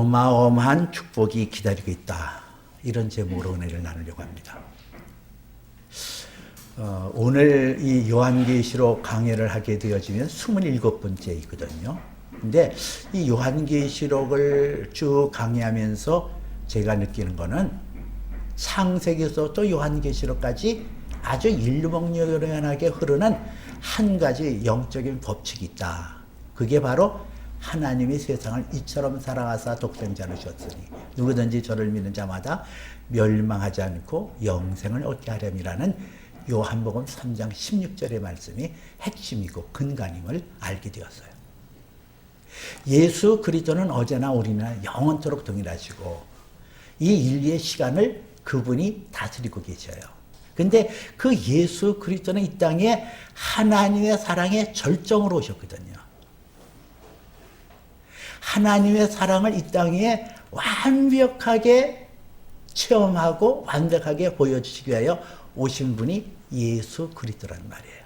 어마어마한 축복이 기다리고 있다. 이런 제목으로 은혜를 나누려고 합니다. 오늘 이 요한계시록 강해를 하게 되어지면 27번째이거든요. 근데 이 요한계시록을 쭉 강해하면서 제가 느끼는 거는 창세기에서 또 요한계시록까지 아주 일목요연하게 흐르는 한 가지 영적인 법칙이 있다. 그게 바로 하나님이 세상을 이처럼 사랑하사 독생자를 주었으니 누구든지 저를 믿는 자마다 멸망하지 않고 영생을 얻게 하렴이라는 요한복음 3장 16절의 말씀이 핵심이고 근간임을 알게 되었어요. 예수 그리스도는 어제나 오리나 영원토록 동일하시고 이 인류의 시간을 그분이 다스리고 계셔요. 근데 그 예수 그리스도는 이 땅에 하나님의 사랑의 절정으로 오셨거든요. 하나님의 사랑을 이 땅에 완벽하게 체험하고 완벽하게 보여주시기 위하여 오신 분이 예수 그리스도란 말이에요.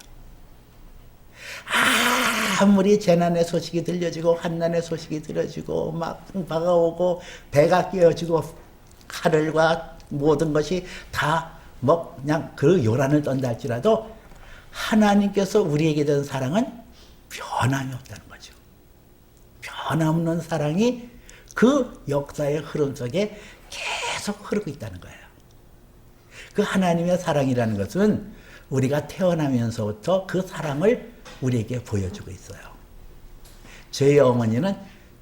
아무리 재난의 소식이 들려지고 환난의 소식이 들려지고 막 풍파가 오고 배가 깨어지고 하늘과 모든 것이 다 뭐 그냥 그 요란을 떤다 할지라도 하나님께서 우리에게 된 사랑은 변함이 없다는 거죠. 변함없는 사랑이 그 역사의 흐름 속에 계속 흐르고 있다는 거예요. 그 하나님의 사랑이라는 것은 우리가 태어나면서부터 그 사랑을 우리에게 보여주고 있어요. 저희 어머니는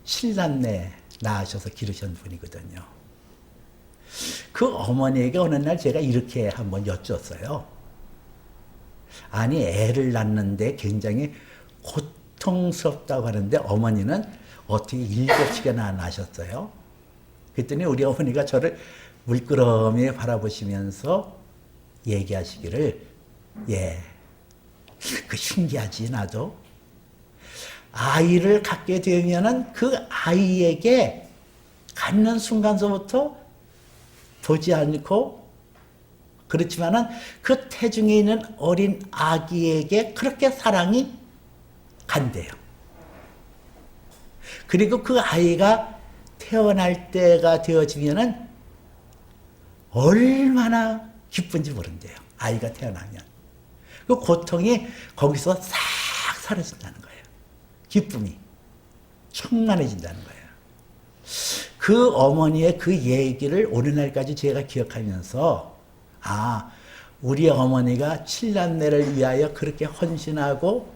7남매 낳으셔서 기르신 분이거든요. 그 어머니에게 어느 날 제가 이렇게 한번 여쭈었어요. 아니 애를 낳는데 굉장히 고통스럽다고 하는데 어머니는 어떻게 7시간이나 낳으셨어요? 그랬더니 우리 어머니가 저를 물끄러미 바라보시면서 얘기하시기를 그 신기하지 나도 아이를 갖게 되면은 그 아이에게 갖는 순간서부터 보지 않고 그렇지만은 그 태중에 있는 어린 아기에게 그렇게 사랑이 간대요. 그리고 그 아이가 태어날 때가 되어지면은 얼마나 기쁜지 모른대요. 아이가 태어나면. 그 고통이 거기서 싹 사라진다는 거예요. 기쁨이 충만해진다는 거예요. 그 어머니의 그 얘기를 오늘날까지 제가 기억하면서 우리 어머니가 7남매를 위하여 그렇게 헌신하고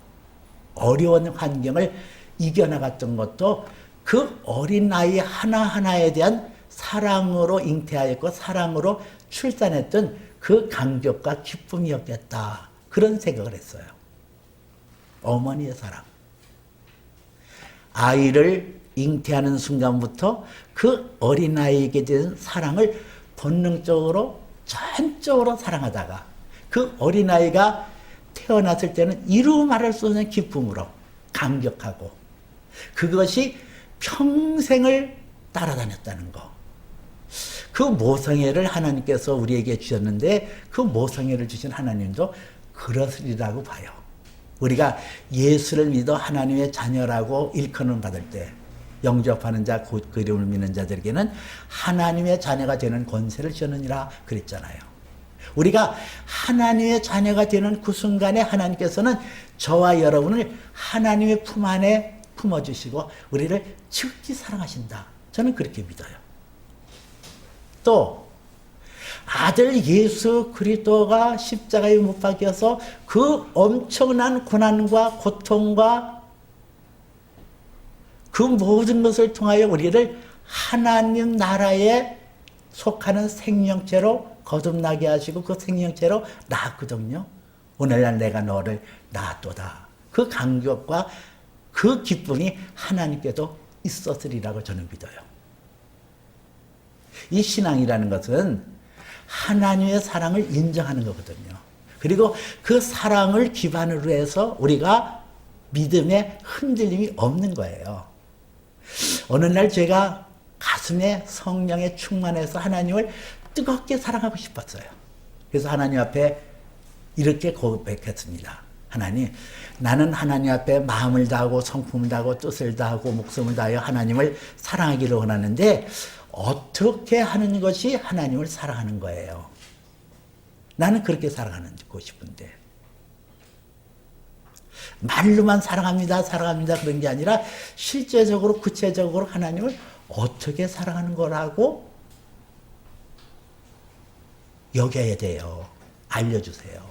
어려운 환경을 이겨나갔던 것도 그 어린아이 하나하나에 대한 사랑으로 잉태하였고 사랑으로 출산했던 그 감격과 기쁨이었겠다. 그런 생각을 했어요. 어머니의 사랑. 아이를 잉태하는 순간부터 그 어린아이에게 대한 사랑을 본능적으로 전적으로 사랑하다가 그 어린아이가 태어났을 때는 이루 말할 수 없는 기쁨으로 감격하고 그것이 평생을 따라다녔다는 거. 그 모성애를 하나님께서 우리에게 주셨는데 그 모성애를 주신 하나님도 그러시리라고 봐요. 우리가 예수를 믿어 하나님의 자녀라고 일컬음 받을 때 영접하는 자, 곧 그 이름을 믿는 자들에게는 하나님의 자녀가 되는 권세를 주느니라 그랬잖아요. 우리가 하나님의 자녀가 되는 그 순간에 하나님께서는 저와 여러분을 하나님의 품 안에 품어주시고 우리를 지극히 사랑하신다. 저는 그렇게 믿어요. 또 아들 예수 그리스도가 십자가에 못 박혀서 그 엄청난 고난과 고통과 그 모든 것을 통하여 우리를 하나님 나라에 속하는 생명체로 거듭나게 하시고 그 생명체로 낳았거든요. 오늘날 내가 너를 낳았도다. 그 감격과 그 기쁨이 하나님께도 있었으리라고 저는 믿어요. 이 신앙이라는 것은 하나님의 사랑을 인정하는 거거든요. 그리고 그 사랑을 기반으로 해서 우리가 믿음에 흔들림이 없는 거예요. 어느 날 제가 가슴에 성령에 충만해서 하나님을 뜨겁게 사랑하고 싶었어요. 그래서 하나님 앞에 이렇게 고백했습니다. 하나님, 나는 하나님 앞에 마음을 다하고 성품을 다하고 뜻을 다하고 목숨을 다하여 하나님을 사랑하기를 원하는데 어떻게 하는 것이 하나님을 사랑하는 거예요? 나는 그렇게 사랑하고 싶은데 말로만 사랑합니다, 사랑합니다 그런 게 아니라 실제적으로 구체적으로 하나님을 어떻게 사랑하는 거라고 여겨야 돼요. 알려주세요.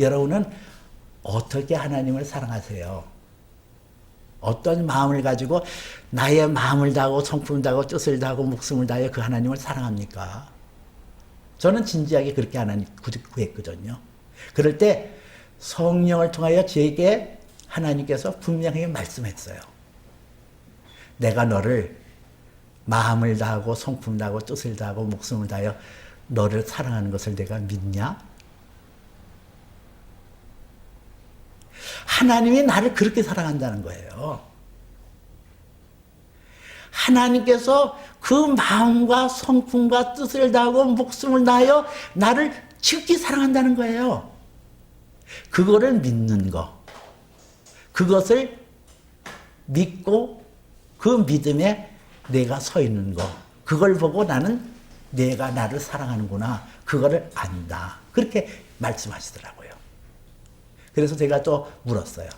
여러분은 어떻게 하나님을 사랑하세요? 어떤 마음을 가지고 나의 마음을 다하고 성품을 다하고 뜻을 다하고 목숨을 다하여 그 하나님을 사랑합니까? 저는 진지하게 그렇게 하나님 구했거든요. 그럴 때 성령을 통하여 제게 하나님께서 분명히 말씀했어요. 내가 너를 마음을 다하고 성품을 다하고 뜻을 다하고 목숨을 다하여 너를 사랑하는 것을 내가 믿냐? 하나님이 나를 그렇게 사랑한다는 거예요. 하나님께서 그 마음과 성품과 뜻을 다하고 목숨을 다하여 나를 지극히 사랑한다는 거예요. 그거를 믿는 거. 그것을 믿고 그 믿음에 내가 서 있는 거. 그걸 보고 나는 내가 나를 사랑하는구나. 그거를 안다. 그렇게 말씀하시더라고요. 그래서 제가 또 물었어요.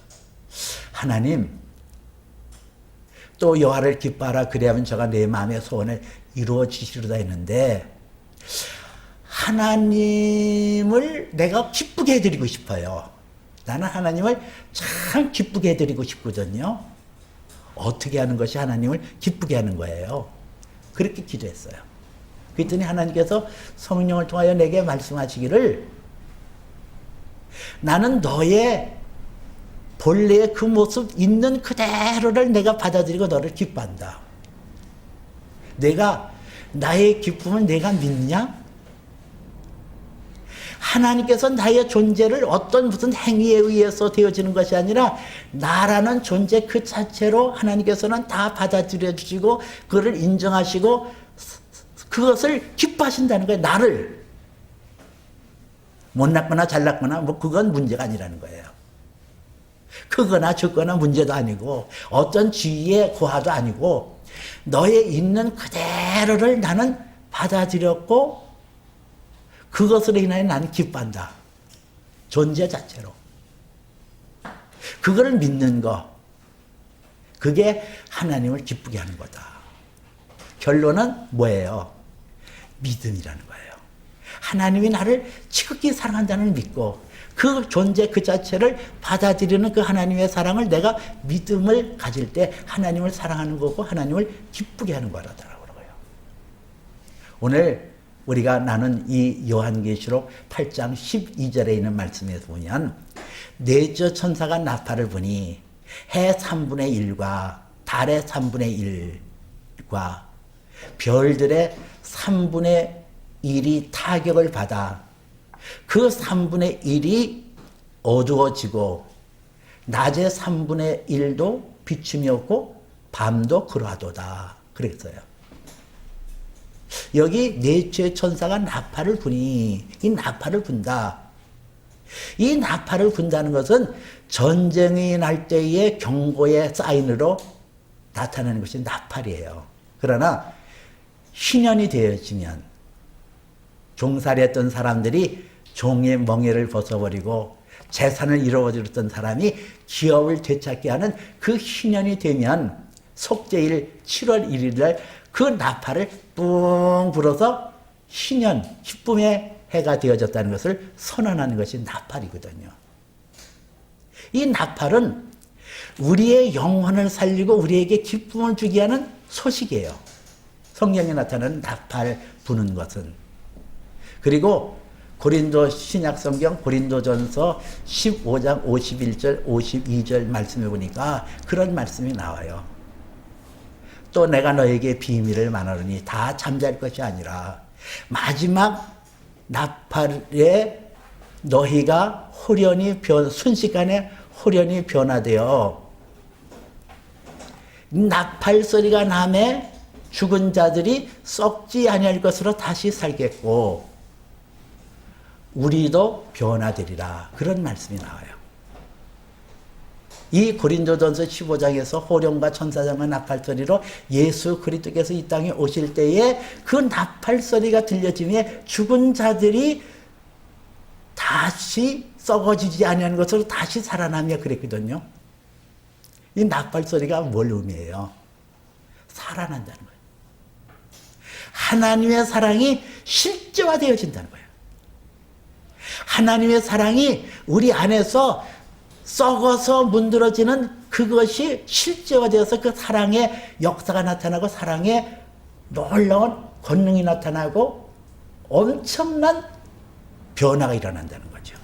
하나님, 또 여호와를 기뻐하라 그리하면 저가 내 마음의 소원을 이루어 주시리로다 했는데 하나님을 내가 기쁘게 해드리고 싶어요. 나는 하나님을 참 기쁘게 해드리고 싶거든요. 어떻게 하는 것이 하나님을 기쁘게 하는 거예요? 그렇게 기도했어요. 그랬더니 하나님께서 성령을 통하여 내게 말씀하시기를 나는 너의 본래의 그 모습 있는 그대로를 내가 받아들이고 너를 기뻐한다. 내가 나의 기쁨을 내가 믿냐? 하나님께서 나의 존재를 어떤 무슨 행위에 의해서 되어지는 것이 아니라 나라는 존재 그 자체로 하나님께서는 다 받아들여 주시고 그것을 인정하시고 그것을 기뻐하신다는 거예요. 나를. 못났거나 잘났거나 뭐 그건 문제가 아니라는 거예요. 크거나 적거나 문제도 아니고 어떤 지위의 고하도 아니고 너의 있는 그대로를 나는 받아들였고 그것으로 인하여 나는 기뻐한다. 존재 자체로. 그거를 믿는 거. 그게 하나님을 기쁘게 하는 거다. 결론은 뭐예요? 믿음이라는 거예요. 하나님이 나를 지극히 사랑한다는 걸 믿고 그 존재 그 자체를 받아들이는 그 하나님의 사랑을 내가 믿음을 가질 때 하나님을 사랑하는 거고 하나님을 기쁘게 하는 거라더라고요. 오늘 우리가 나눈 이 요한계시록 8장 12절에 있는 말씀에서 보면 넷째 천사가 나팔을 부니 해 3분의 1과 달의 3분의 1과 별들의 3분의 1이 타격을 받아 그 3분의 1이 어두워지고 낮의 3분의 1도 비춤이 없고 밤도 그러하도다. 그랬어요. 여기 넷째 천사가 나팔을 부니 이 나팔을 분다. 이 나팔을 분다는 것은 전쟁이 날 때의 경고의 사인으로 나타나는 것이 나팔이에요. 그러나 희년이 되어지면 종살이했던 사람들이 종의 멍에를 벗어버리고 재산을 잃어버렸던 사람이 기업을 되찾게 하는 그 희년이 되면 속죄일 7월 1일 날 그 나팔을 뿡 불어서 희년, 기쁨의 해가 되어졌다는 것을 선언하는 것이 나팔이거든요. 이 나팔은 우리의 영혼을 살리고 우리에게 기쁨을 주게 하는 소식이에요. 성경에 나타나는 나팔 부는 것은. 그리고 고린도 신약성경 고린도전서 15장 51절 52절 말씀해 보니까 그런 말씀이 나와요. 또 내가 너에게 비밀을 말하노니 다 잠잘 것이 아니라 마지막 나팔에 너희가 순식간에 호련히 변화되어 나팔 소리가 나매 죽은 자들이 썩지 아니할 것으로 다시 살겠고 우리도 변화되리라. 그런 말씀이 나와요. 이 고린도전서 15장에서 호령과 천사장과 나팔소리로 예수 그리스도께서 이 땅에 오실 때에 그 나팔소리가 들려지며 죽은 자들이 다시 썩어지지 아니하는 것으로 다시 살아나며 그랬거든요. 이 나팔소리가 뭘 의미해요? 살아난다는 거예요. 하나님의 사랑이 실제화되어진다는 거예요. 하나님의 사랑이 우리 안에서 썩어서 문드러지는 그것이 실제화되어서 그 사랑의 역사가 나타나고 사랑의 놀라운 권능이 나타나고 엄청난 변화가 일어난다는 거죠.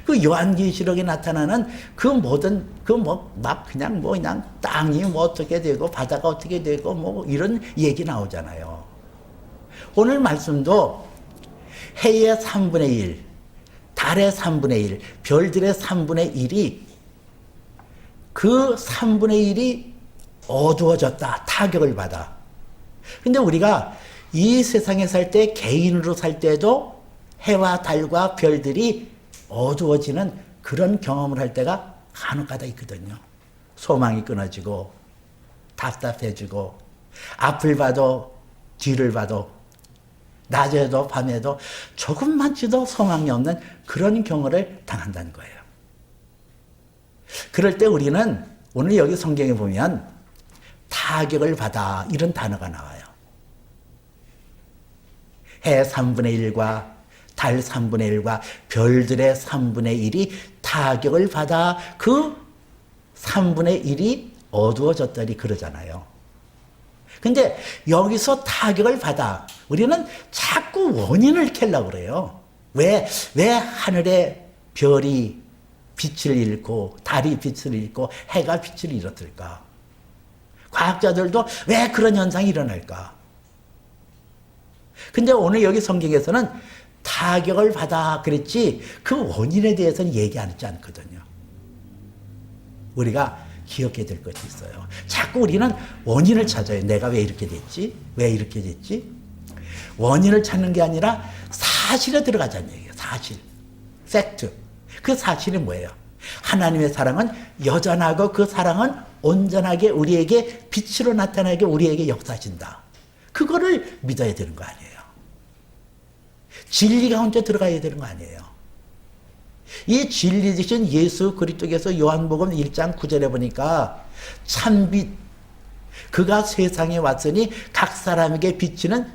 그 요한계시록에 나타나는 그 모든 그냥 땅이 어떻게 되고 바다가 어떻게 되고 이런 얘기 나오잖아요. 오늘 말씀도 해의 3분의 1, 달의 3분의 1, 별들의 3분의 1이 그 3분의 1이 어두워졌다. 타격을 받아. 근데 우리가 이 세상에 살 때 개인으로 살 때도 해와 달과 별들이 어두워지는 그런 경험을 할 때가 간혹가다 있거든요. 소망이 끊어지고 답답해지고 앞을 봐도 뒤를 봐도 낮에도 밤에도 조금만치도 소망이 없는 그런 경우를 당한다는 거예요. 그럴 때 우리는 오늘 여기 성경에 보면 타격을 받아 이런 단어가 나와요. 해 3분의 1과 달 3분의 1과 별들의 3분의 1이 타격을 받아 그 3분의 1이 어두워졌더니 그러잖아요. 근데 여기서 타격을 받아 우리는 자꾸 원인을 캐려고 그래요. 왜 하늘에 별이 빛을 잃고 달이 빛을 잃고 해가 빛을 잃었을까? 과학자들도 왜 그런 현상이 일어날까? 근데 오늘 여기 성경에서는 타격을 받아 그랬지 그 원인에 대해서는 얘기하지 않거든요. 우리가 기억해야 될 것이 있어요. 자꾸 우리는 원인을 찾아요. 내가 왜 이렇게 됐지? 왜 이렇게 됐지? 원인을 찾는 게 아니라 사실에 들어가자는 얘기예요. 사실. 팩트. 그 사실이 뭐예요? 하나님의 사랑은 여전하고 그 사랑은 온전하게 우리에게 빛으로 나타나게 우리에게 역사하신다. 그거를 믿어야 되는 거 아니에요. 진리 가운데 들어가야 되는 거 아니에요. 이 진리 되신 예수 그리스도께서 요한복음 1장 9절에 보니까 참빛 그가 세상에 왔으니 각 사람에게 비치는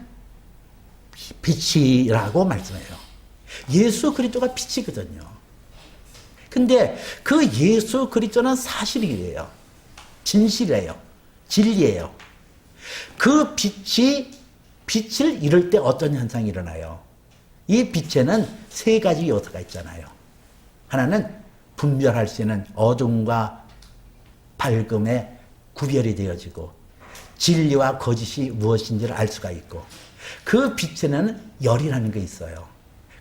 빛이라고 말씀해요. 예수 그리스도가 빛이거든요. 근데 그 예수 그리스도는 사실이에요. 진실이에요. 진리예요. 그 빛을 잃을 때 어떤 현상이 일어나요? 이 빛에는 세 가지 요소가 있잖아요. 하나는 분별할 수 있는 어둠과 밝음의 구별이 되어지고 진리와 거짓이 무엇인지를 알 수가 있고 그 빛에는 열이라는 게 있어요.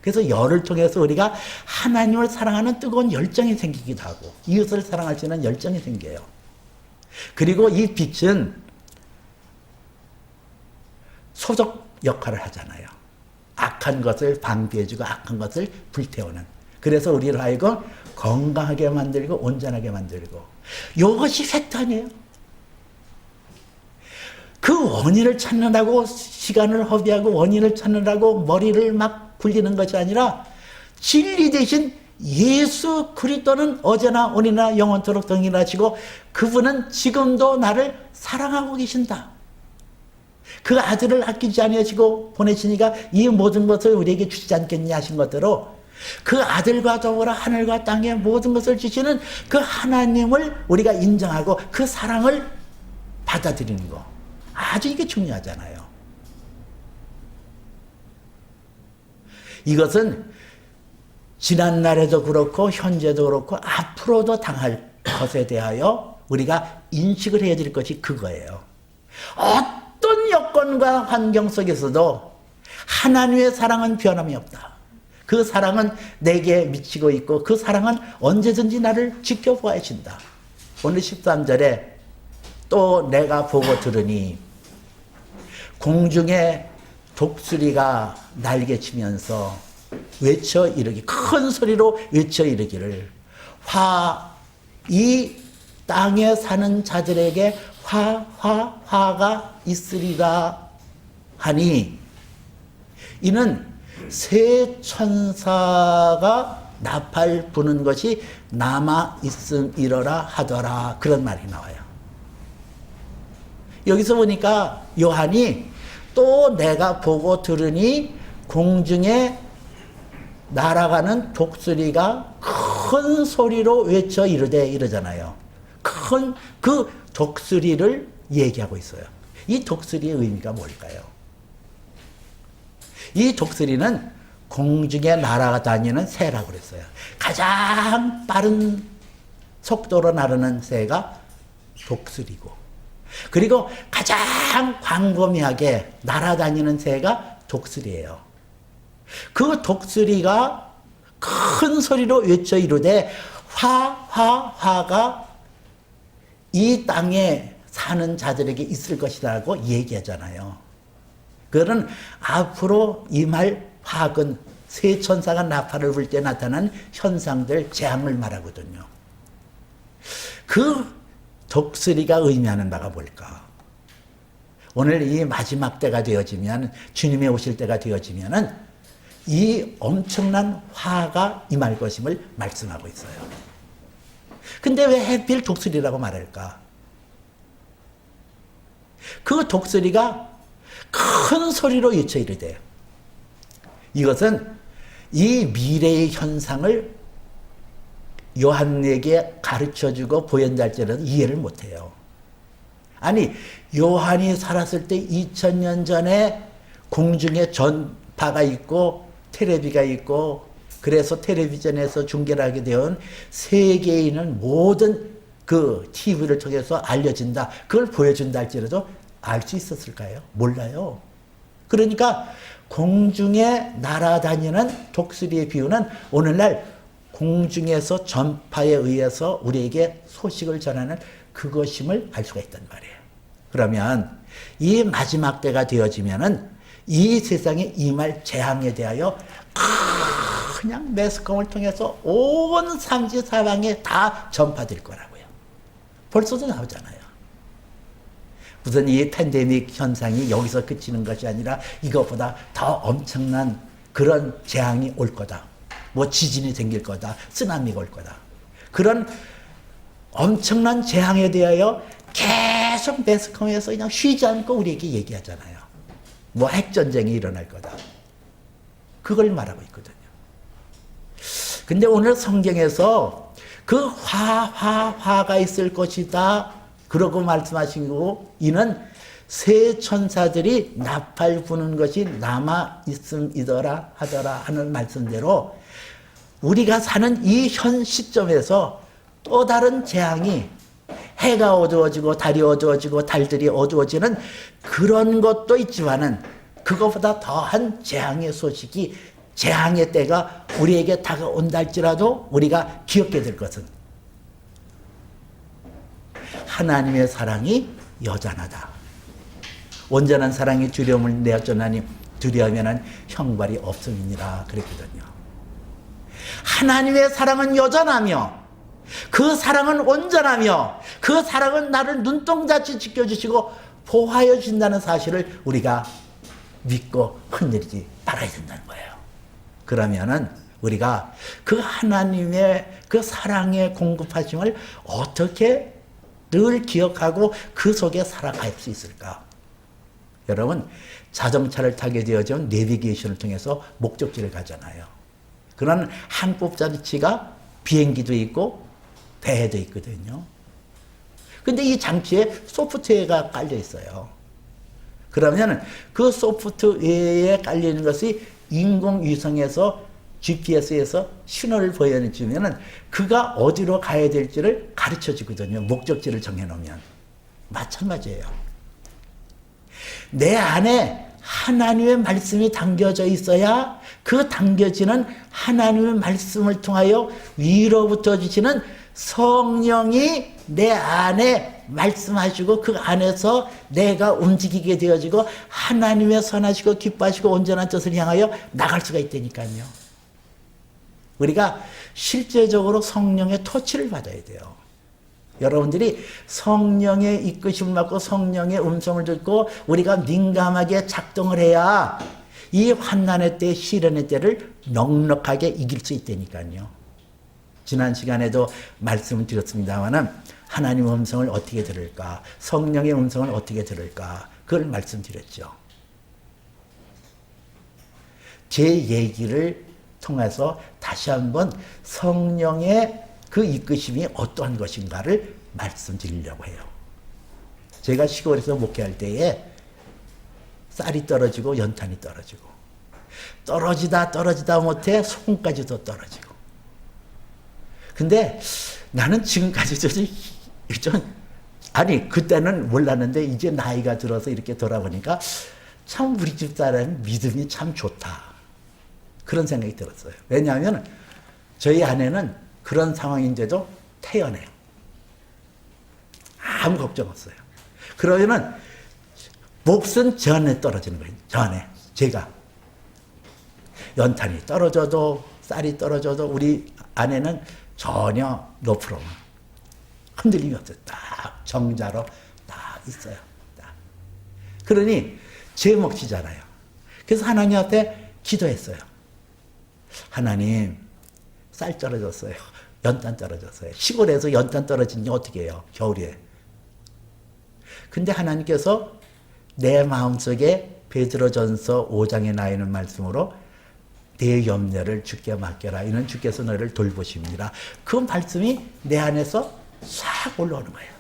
그래서 열을 통해서 우리가 하나님을 사랑하는 뜨거운 열정이 생기기도 하고 이웃을 사랑할 수 있는 열정이 생겨요. 그리고 이 빛은 소적 역할을 하잖아요. 악한 것을 방비해주고 악한 것을 불태우는. 그래서 우리를 하여금 건강하게 만들고 온전하게 만들고 이것이 팩트 아니에요? 그 원인을 찾느라고 시간을 허비하고 원인을 찾느라고 머리를 막 굴리는 것이 아니라 진리 대신 예수 그리스도는 어제나 오늘이나 영원토록 동일하시고 그분은 지금도 나를 사랑하고 계신다. 그 아들을 아끼지 아니하시고 보내시니까 이 모든 것을 우리에게 주시지 않겠냐 하신 것대로 그 아들과 더불어 하늘과 땅의 모든 것을 주시는 그 하나님을 우리가 인정하고 그 사랑을 받아들이는 거. 아주 이게 중요하잖아요. 이것은 지난날에도 그렇고 현재도 그렇고 앞으로도 당할 것에 대하여 우리가 인식을 해야 될 것이 그거예요. 어떤 여건과 환경 속에서도 하나님의 사랑은 변함이 없다. 그 사랑은 내게 미치고 있고 그 사랑은 언제든지 나를 지켜보아 하신다. 오늘 13절에 또 내가 보고 들으니 공중에 독수리가 날개치면서 외쳐 이르기, 큰 소리로 외쳐 이르기를, 이 땅에 사는 자들에게 화가 있으리라 하니, 이는 새 천사가 나팔 부는 것이 남아 있음이러라 하더라. 그런 말이 나와요. 여기서 보니까 요한이 또 내가 보고 들으니 공중에 날아가는 독수리가 큰 소리로 외쳐 이르되, 이러잖아요. 큰 그 독수리를 얘기하고 있어요. 이 독수리의 의미가 뭘까요? 이 독수리는 공중에 날아다니는 새라고 그랬어요. 가장 빠른 속도로 나르는 새가 독수리고, 그리고 가장 광범위하게 날아다니는 새가 독수리예요. 그 독수리가 큰 소리로 외쳐 이르되 화가 이 땅에 사는 자들에게 있을 것이라고 얘기하잖아요. 그거는 앞으로 임할 화근, 새 천사가 나팔을 불 때 나타난 현상들, 재앙을 말하거든요. 그 독수리가 의미하는 바가 뭘까? 오늘 이 마지막 때가 되어지면, 주님이 오실 때가 되어지면은 이 엄청난 화가 임할 것임을 말씀하고 있어요. 근데 왜 하필 독수리라고 말할까? 그 독수리가 큰 소리로 외쳐 이르되, 이것은 이 미래의 현상을 요한에게 가르쳐주고 보연달지라도 이해를 못해요. 아니, 요한이 살았을 때 2000년 전에 공중에 전파가 있고 텔레비가 있고, 그래서 텔레비전에서 중계를 하게 되온 세계에 있는 모든 그 TV를 통해서 알려진다, 그걸 보여준다 할지라도 알 수 있었을까요? 몰라요. 그러니까 공중에 날아다니는 독수리의 비유는 오늘날 공중에서 전파에 의해서 우리에게 소식을 전하는 그것임을 알 수가 있단 말이에요. 그러면 이 마지막 때가 되어지면은 이 세상에 임할 재앙에 대하여 그냥 매스컴을 통해서 온 상지 사방에 다 전파될 거라고요. 벌써도 나오잖아요. 무슨 이 팬데믹 현상이 여기서 그치는 것이 아니라 이것보다 더 엄청난 그런 재앙이 올 거다. 뭐 지진이 생길 거다. 쓰나미가 올 거다. 그런 엄청난 재앙에 대하여 계속 매스컴에서 그냥 쉬지 않고 우리에게 얘기하잖아요. 뭐 핵전쟁이 일어날 거다. 그걸 말하고 있거든요. 근데 오늘 성경에서 그 화가 있을 것이다, 그러고 말씀하신 거고, 이는 새 천사들이 나팔 부는 것이 남아 있음이더라 하더라 하는 말씀대로 우리가 사는 이 현 시점에서 또 다른 재앙이, 해가 어두워지고 달이 어두워지고 달들이 어두워지는 그런 것도 있지만은 그것보다 더한 재앙의 소식이, 재앙의 때가 우리에게 다가온다 할지라도 우리가 기억해야 될 것은 하나님의 사랑이 여전하다. 온전한 사랑이 두려움을 내어쫓나니 두려우면은 형벌이 없음이니라 그랬거든요. 하나님의 사랑은 여전하며 그 사랑은 온전하며 그 사랑은 나를 눈동자치 지켜주시고 보호하여 주신다는 사실을 우리가 믿고 흔들리지 말아야 된다는 거예요. 그러면은 우리가 그 하나님의 그 사랑의 공급하심을 어떻게 늘 기억하고 그 속에 살아갈 수 있을까? 여러분, 자동차를 타게 되어진 내비게이션을 통해서 목적지를 가잖아요. 그런 항법장치가 비행기도 있고 배도 있거든요. 근데 이 장치에 소프트웨어가 깔려 있어요. 그러면 그 소프트웨어에 깔리는 것이 인공위성에서 GPS에서 신호를 보여주면은 그가 어디로 가야 될지를 가르쳐 주거든요. 목적지를 정해놓으면. 마찬가지예요. 내 안에 하나님의 말씀이 담겨져 있어야 그 담겨지는 하나님의 말씀을 통하여 위로부터 주시는 성령이 내 안에 말씀하시고 그 안에서 내가 움직이게 되어지고 하나님의 선하시고 기뻐하시고 온전한 뜻을 향하여 나갈 수가 있다니까요. 우리가 실제적으로 성령의 터치를 받아야 돼요. 여러분들이 성령의 이끄심을 받고 성령의 음성을 듣고 우리가 민감하게 작동을 해야 이 환난의 때, 시련의 때를 넉넉하게 이길 수 있다니까요. 지난 시간에도 말씀을 드렸습니다마는 하나님의 음성을 어떻게 들을까, 성령의 음성을 어떻게 들을까, 그걸 말씀드렸죠. 제 얘기를 통해서 다시 한번 성령의 그 이끄심이 어떠한 것인가를 말씀드리려고 해요. 제가 시골에서 목회할 때에 쌀이 떨어지고 연탄이 떨어지고 떨어지다 못해 소금까지도 떨어지고, 근데 나는 지금까지도 아니 그때는 몰랐는데 이제 나이가 들어서 이렇게 돌아보니까 참 우리 집 사람은 믿음이 참 좋다, 그런 생각이 들었어요. 왜냐하면 저희 아내는 그런 상황인데도 태연해요. 아무 걱정 없어요. 그러면은 몫은 전에 떨어지는 거예요. 전에. 제가 연탄이 떨어져도 쌀이 떨어져도 우리 아내는 전혀 높으로 흔들림이 없어요. 딱 정자로 딱 있어요. 딱. 그러니 제 몫이잖아요. 그래서 하나님 앞에 기도했어요. 하나님, 쌀 떨어졌어요. 연탄 떨어졌어요. 시골에서 연탄 떨어지니 어떻게 해요? 겨울에. 근데 하나님께서 내 마음속에 베드로전서 5장에 나 있는 말씀으로 내 염려를 주께 맡겨라. 이는 주께서 너를 돌보십니다. 그 말씀이 내 안에서 싹 올라오는 거예요.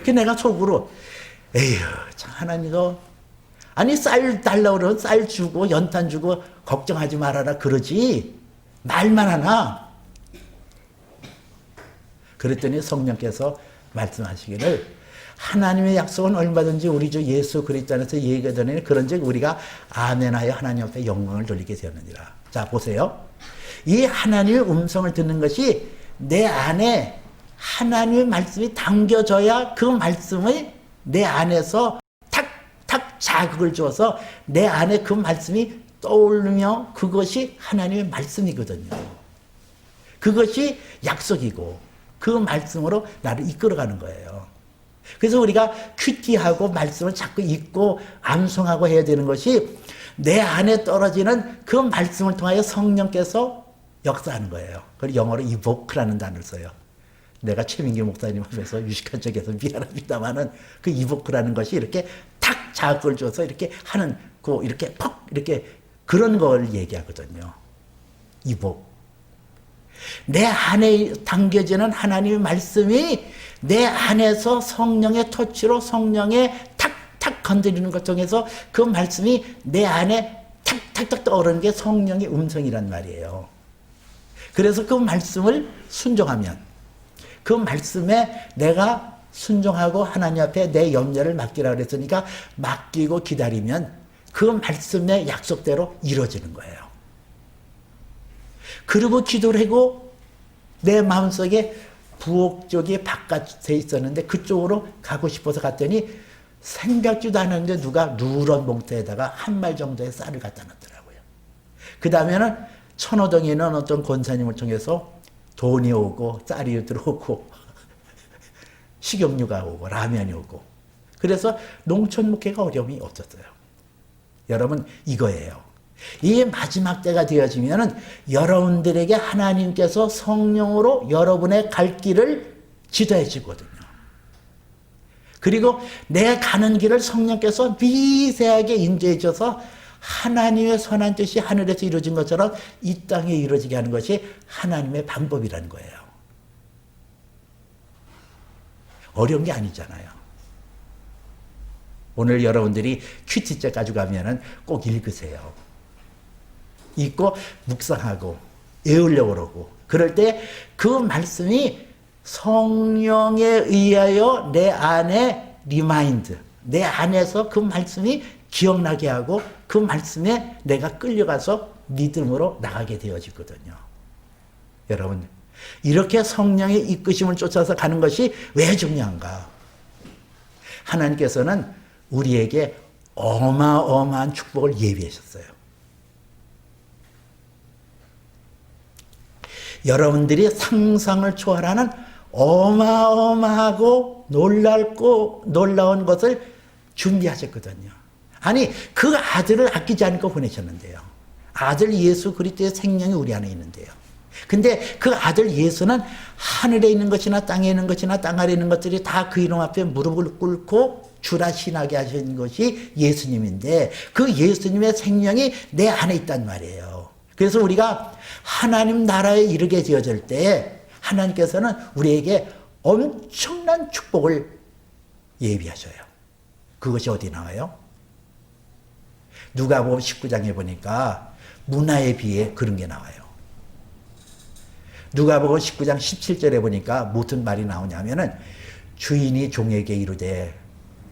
그 내가 속으로 에휴, 참 하나님도 아니 쌀 달라고 그러면 쌀 주고 연탄 주고 걱정하지 말아라 그러지 말만 하나. 그랬더니 성령께서 말씀하시기를 하나님의 약속은 얼마든지 우리 주 예수 그리스도 안에서 얘기가 되니 그런즉 우리가 아멘하여 하나님 앞에 영광을 돌리게 되었느니라. 자 보세요. 이 하나님의 음성을 듣는 것이 내 안에 하나님의 말씀이 담겨져야 그 말씀을 내 안에서 탁탁 자극을 줘서 내 안에 그 말씀이 떠오르며 그것이 하나님의 말씀이거든요. 그것이 약속이고 그 말씀으로 나를 이끌어가는 거예요. 그래서 우리가 큐티하고 말씀을 자꾸 읽고 암송하고 해야 되는 것이 내 안에 떨어지는 그 말씀을 통하여 성령께서 역사하는 거예요. 그리고 영어로 이보크라는 단어를 써요. 내가 최민기 목사님 앞에서 유식한 척해서 미안합니다만은 그 이보크라는 것이 이렇게 탁 자극을 줘서 이렇게 하는 그 이렇게 퍽 이렇게 그런 걸 얘기하거든요. 이복. 내 안에 담겨지는 하나님의 말씀이 내 안에서 성령의 터치로 성령의 탁탁 건드리는 것 통해서 그 말씀이 내 안에 탁탁탁 떠오르는 게 성령의 음성이란 말이에요. 그래서 그 말씀을 순종하면 그 말씀에 내가 순종하고 하나님 앞에 내 염려를 맡기라 그랬으니까 맡기고 기다리면 그 말씀의 약속대로 이루어지는 거예요. 그리고 기도를 하고 내 마음속에 부엌 쪽이 바깥에 있었는데 그쪽으로 가고 싶어서 갔더니 생각지도 않았는데 누가 누런 봉투에다가 한 말 정도의 쌀을 갖다 놨더라고요. 그 다음에는 천호동에 있는 어떤 권사님을 통해서 돈이 오고 쌀이 들어오고 식용유가 오고 라면이 오고 그래서 농촌 목회가 어려움이 없었어요. 여러분 이거예요. 이 마지막 때가 되어지면은 여러분들에게 하나님께서 성령으로 여러분의 갈 길을 지도해 주거든요. 그리고 내 가는 길을 성령께서 미세하게 인도해 줘서 하나님의 선한 뜻이 하늘에서 이루어진 것처럼 이 땅에 이루어지게 하는 것이 하나님의 방법이라는 거예요. 어려운 게 아니잖아요. 오늘 여러분들이 큐티책 가져가면은 꼭 읽으세요. 읽고 묵상하고 외우려고 그러고 그럴 때 그 말씀이 성령에 의하여 내 안에 리마인드, 내 안에서 그 말씀이 기억나게 하고 그 말씀에 내가 끌려가서 믿음으로 나가게 되어지거든요. 여러분 이렇게 성령의 이끄심을 쫓아서 가는 것이 왜 중요한가? 하나님께서는 우리에게 어마어마한 축복을 예비하셨어요. 여러분들이 상상을 초월하는 어마어마하고 놀라운 것을 준비하셨거든요. 아니, 그 아들을 아끼지 않고 보내셨는데요. 아들 예수 그리스도의 생명이 우리 안에 있는데요. 근데 그 아들 예수는 하늘에 있는 것이나 땅에 있는 것이나 땅 아래에 있는 것들이 다 그 이름 앞에 무릎을 꿇고 주라 신하게 하신 것이 예수님인데, 그 예수님의 생명이 내 안에 있단 말이에요. 그래서 우리가 하나님 나라에 이르게 되어질 때 하나님께서는 우리에게 엄청난 축복을 예비하셔요. 그것이 어디 나와요? 누가복음 19장에 보니까 문화에 비해 그런 게 나와요. 누가복음 19장 17절에 보니까 무슨 말이 나오냐면은 주인이 종에게 이르되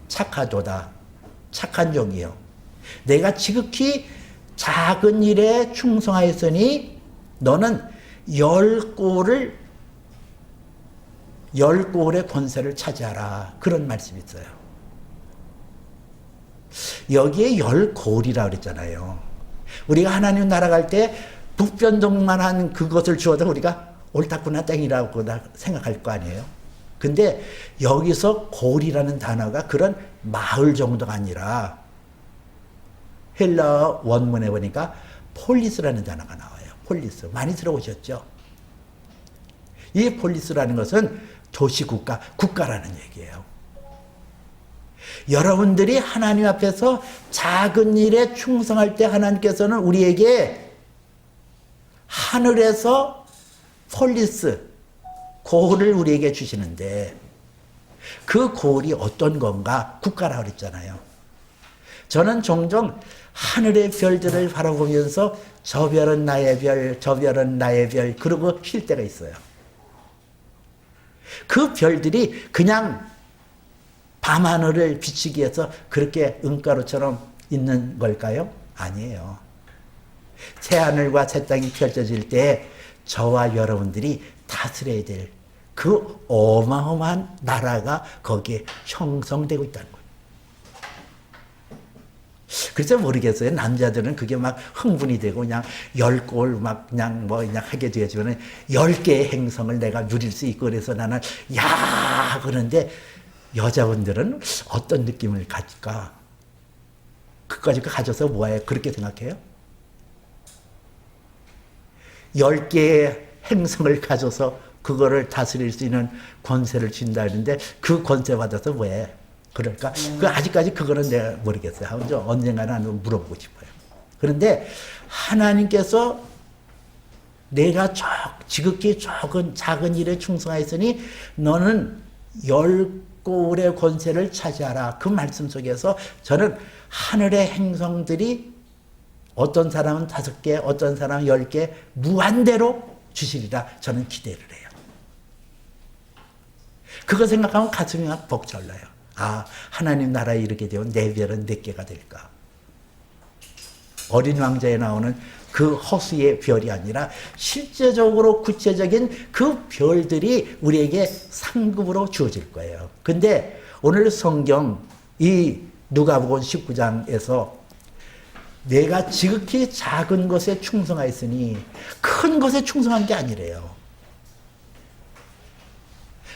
착하도다, 착한 종이요, 내가 지극히 작은 일에 충성하였으니 너는 열 고을의 권세를 차지하라. 그런 말씀이 있어요. 여기에 열 고을이라고 그랬잖아요. 우리가 하나님 나라 갈 때 북변동만한 그것을 주어도 우리가 옳다구나 땡이라고 생각할 거 아니에요. 근데 여기서 고을이라는 단어가 그런 마을 정도가 아니라 헬라어 원문에 보니까 폴리스라는 단어가 나와요. 폴리스. 많이 들어보셨죠? 이 폴리스라는 것은 도시국가, 국가라는 얘기예요. 여러분들이 하나님 앞에서 작은 일에 충성할 때 하나님께서는 우리에게 하늘에서 폴리스, 고을을 우리에게 주시는데, 그 고을이 어떤 건가? 국가라고 그랬잖아요. 저는 종종 하늘의 별들을 바라보면서 저 별은 나의 별, 저 별은 나의 별, 그러고 쉴 때가 있어요. 그 별들이 그냥 밤하늘을 비추기 위해서 그렇게 은가루처럼 있는 걸까요? 아니에요. 새하늘과 새 땅이 펼쳐질 때 저와 여러분들이 다스려야 될 그 어마어마한 나라가 거기에 형성되고 있다는 거예요. 그래서 모르겠어요. 남자들은 그게 막 흥분이 되고 그냥 10골 막 그냥 하게 되지만 10개의 행성을 내가 누릴 수 있고 그래서 나는 야 그런데 여자분들은 어떤 느낌을 가질까? 그까지 가져서 뭐해? 그렇게 생각해요? 10개의 행성을 가져서 그거를 다스릴 수 있는 권세를 준다 했는데 그 권세 받아서 뭐해? 그러니까 아직까지 그거는 내가 모르겠어요. 언젠가는 한번 물어보고 싶어요. 그런데 하나님께서 내가 지극히 작은 일에 충성하였으니 너는 10고을의 권세를 차지하라. 그 말씀 속에서 저는 하늘의 행성들이 어떤 사람은 5개, 어떤 사람은 10개 무한대로 주시리라 저는 기대를 해요. 그거 생각하면 가슴이 막 벅찰러요. 아, 하나님 나라에 이르게 되면 내 별은 몇 개가 될까? 어린 왕자에 나오는 그 허수의 별이 아니라 실제적으로 구체적인 그 별들이 우리에게 상급으로 주어질 거예요. 근데 오늘 성경 이 누가복음 19장에서 내가 지극히 작은 것에 충성하였으니 큰 것에 충성한 게 아니래요.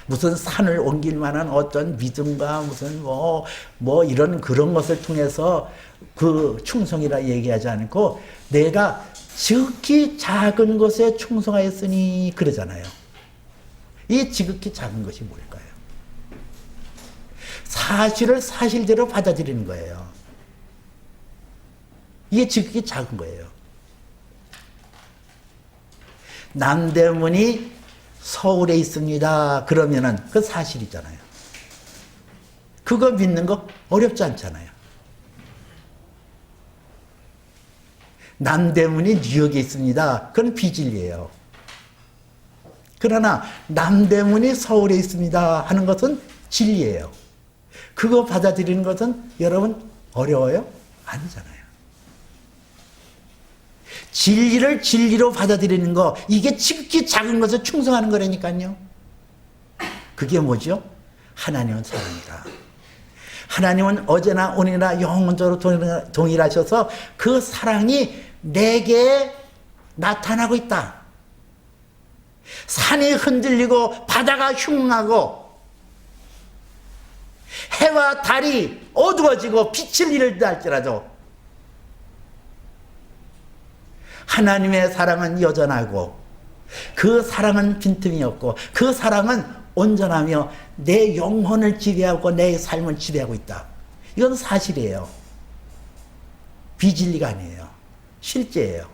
무슨 산을 옮길 만한 어떤 믿음과 무슨 이런 그런 것을 통해서 그 충성이라 얘기하지 않고 내가 지극히 작은 것에 충성하였으니 그러잖아요. 이 지극히 작은 것이 뭘까요? 사실을 사실대로 받아들이는 거예요. 이게 지극히 작은 거예요. 남대문이 서울에 있습니다. 그러면은 그 사실이잖아요. 그거 믿는 거 어렵지 않잖아요. 남대문이 뉴욕에 있습니다. 그건 비진리예요. 그러나 남대문이 서울에 있습니다 하는 것은 진리예요. 그거 받아들이는 것은 여러분 어려워요? 아니잖아요. 진리를 진리로 받아들이는 거, 이게 지극히 작은 것에 충성하는 거라니까요. 그게 뭐죠? 하나님은 사랑이다. 하나님은 어제나 오늘이나 영원토록 동일하셔서 그 사랑이 내게 나타나고 있다. 산이 흔들리고 바다가 흉하고 해와 달이 어두워지고 빛을 잃다 할지라도 하나님의 사랑은 여전하고 그 사랑은 빈틈이 없고 그 사랑은 온전하며 내 영혼을 지배하고 내 삶을 지배하고 있다. 이건 사실이에요. 비진리가 아니에요. 실제예요.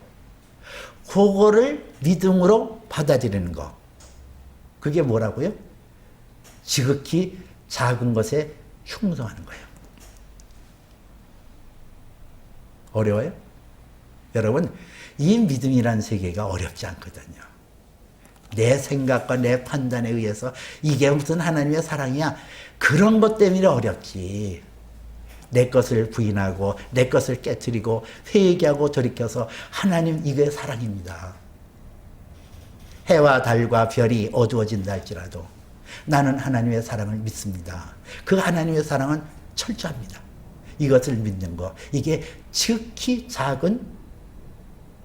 그거를 믿음으로 받아들이는 거. 그게 뭐라고요? 지극히 작은 것에 충성하는 거예요. 어려워요? 여러분, 이 믿음이라는 세계가 어렵지 않거든요. 내 생각과 내 판단에 의해서 이게 무슨 하나님의 사랑이야, 그런 것 때문에 어렵지. 내 것을 부인하고 내 것을 깨트리고 회개하고 돌이켜서 하나님, 이게 사랑입니다. 해와 달과 별이 어두워진다 할지라도 나는 하나님의 사랑을 믿습니다. 그 하나님의 사랑은 철저합니다. 이것을 믿는 거, 이게 지극히 작은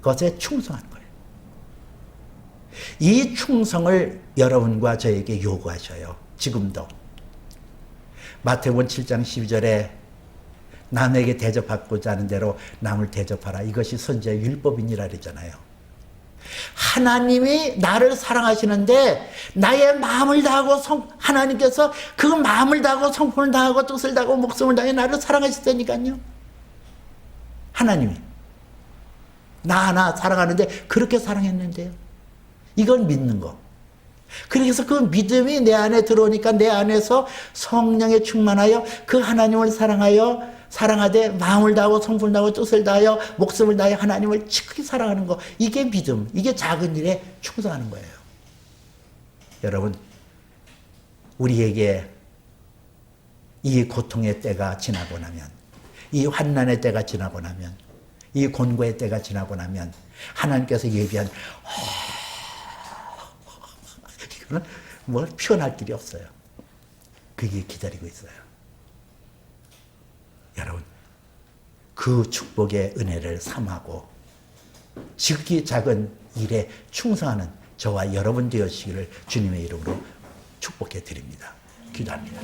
것에 충성하는 거예요. 이 충성을 여러분과 저에게 요구하셔요. 지금도. 마태복음 7장 12절에 남에게 대접받고자 하는 대로 남을 대접하라. 이것이 선지자의 율법이니라 그러잖아요. 하나님이 나를 사랑하시는데 나의 마음을 다하고 하나님께서 그 마음을 다하고 성품을 다하고 뜻을 다하고 목숨을 다해 나를 사랑하셨다니까요. 하나님이 나 하나 사랑하는데 그렇게 사랑했는데요. 이걸 믿는 거. 그래서 그 믿음이 내 안에 들어오니까 내 안에서 성령에 충만하여 그 하나님을 사랑하되 마음을 다하고 성품을 다하고 뜻을 다하여 목숨을 다하여 하나님을 지극히 사랑하는 거. 이게 믿음. 이게 작은 일에 충성하는 거예요. 여러분, 우리에게 이 고통의 때가 지나고 나면, 이 환난의 때가 지나고 나면, 이 곤고의 때가 지나고 나면 하나님께서 예비한 이거는 뭐 표현할 길이 없어요. 그게 기다리고 있어요. 여러분, 그 축복의 은혜를 삼하고 지극히 작은 일에 충성하는 저와 여러분 되시기를 주님의 이름으로 축복해 드립니다. 기도합니다.